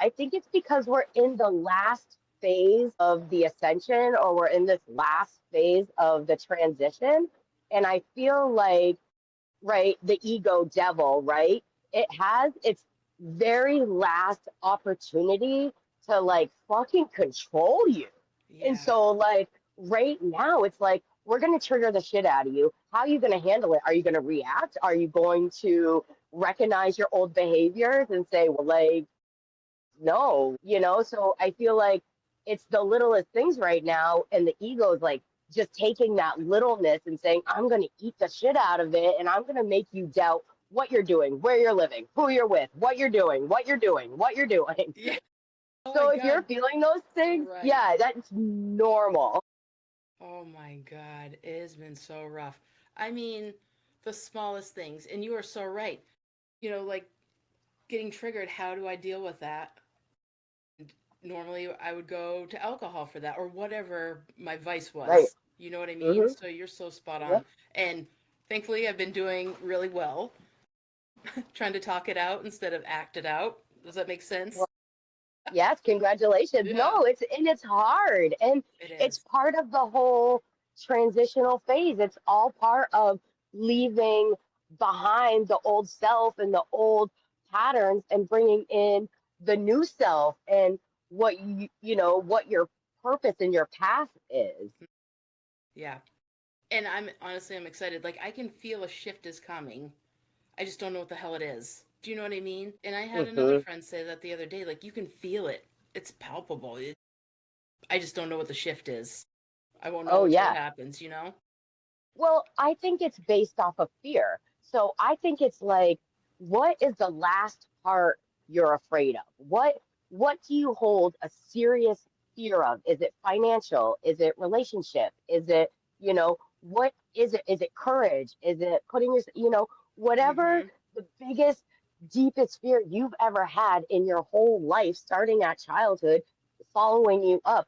I think it's because we're in the last phase of the ascension, or we're in this last phase of the transition. And I feel like, right, the ego devil, right? It has its very last opportunity to like fucking control you. And Yeah. so, like, right now, it's like, we're going to trigger the shit out of you. How are you going to handle it? Are you going to react? Are you going to recognize your old behaviors and say, well, like, no, you know? So I feel like it's the littlest things right now. And the ego is like just taking that littleness and saying, I'm going to eat the shit out of it. And I'm going to make you doubt what you're doing, where you're living, who you're with, what you're doing, what you're doing, what you're doing. Yeah. Oh my So if you're God. feeling those things, Right. yeah, that's normal. Oh my God. It has been so rough. I mean, the smallest things. And you are so right. Like getting triggered, how do I deal with that? Normally I would go to alcohol for that or whatever my vice Right. was. You know what I mean? Mm-hmm. So you're so spot on. Yep. And thankfully, I've been doing really well, trying to talk it out instead of act it out. Does that make sense? Yes, congratulations. Yeah, No, it's hard, and it it's is. part of the whole transitional phase. It's all part of leaving behind the old self and the old patterns and bringing in the new self and what what your purpose and your path is. Yeah. And I'm excited. Like I can feel a shift is coming. I just don't know what the hell it is. Do you know what I mean? And I had another Hmm. friend say that the other day. Like you can feel it. It's palpable. I just don't know what the shift is. I won't know Oh until it yeah. happens. Well, I think it's based off of fear. So I think it's like, what is the last part you're afraid of? What do you hold a serious fear of? Is it financial? Is it relationship? Is it, what is it? Is it courage? Is it putting your, whatever Mm-hmm. the biggest, deepest fear you've ever had in your whole life, starting at childhood, following you up,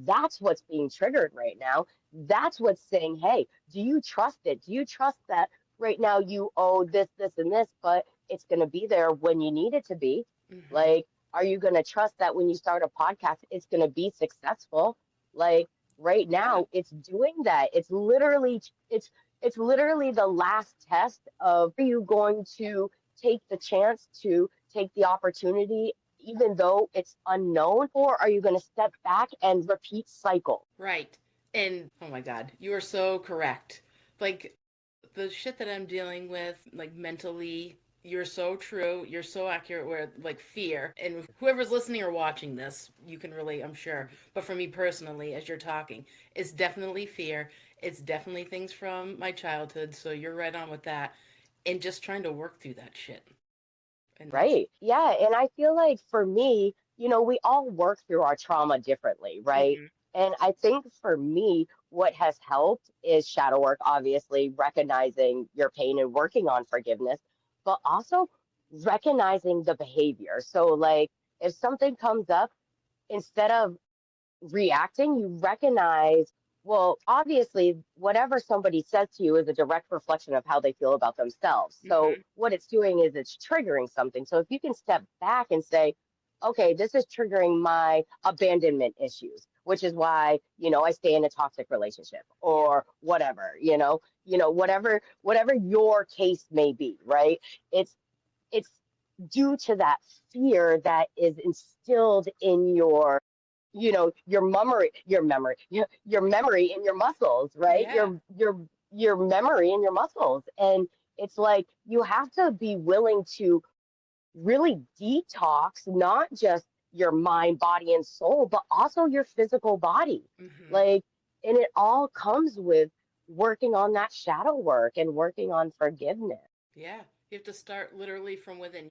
that's what's being triggered right now. That's what's saying, hey, do you trust it? Do you trust that right now you owe this, this, and this, but it's going to be there when you need it to be? Mm-hmm. Like, are you going to trust that when you start a podcast, it's going to be successful? Like, right Yeah. now, it's doing that. It's literally the last test of, are you going to take the chance to take the opportunity even though it's unknown, or are you going to step back and repeat cycle? Right. And oh my God, you are so correct. Like the shit that I'm dealing with, like mentally, you're so true. You're so accurate where like fear and whoever's listening or watching this, you can relate, I'm sure. But for me personally, as you're talking, it's definitely fear. It's definitely things from my childhood. So you're right on with that. And just trying to work through that shit. And that's Right. Yeah. And I feel like for me, we all work through our trauma differently, right? hmm And I think for me, what has helped is shadow work, obviously, recognizing your pain and working on forgiveness, but also recognizing the behavior. So, like, if something comes up, instead of reacting, you recognize, well, obviously, whatever somebody says to you is a direct reflection of how they feel about themselves. So, hmm what it's doing is it's triggering something. So, if you can step back and say, okay, this is triggering my abandonment issues, which is why, I stay in a toxic relationship Yeah. or whatever, whatever your case may be, right? It's due to that fear that is instilled in your memory in your muscles, right? Yeah. Your memory in your muscles. And it's like you have to be willing to really detox not just your mind, body, and soul, but also your physical body. hmm Like, and it all comes with working on that shadow work and working on forgiveness. Yeah. You have to start literally from within.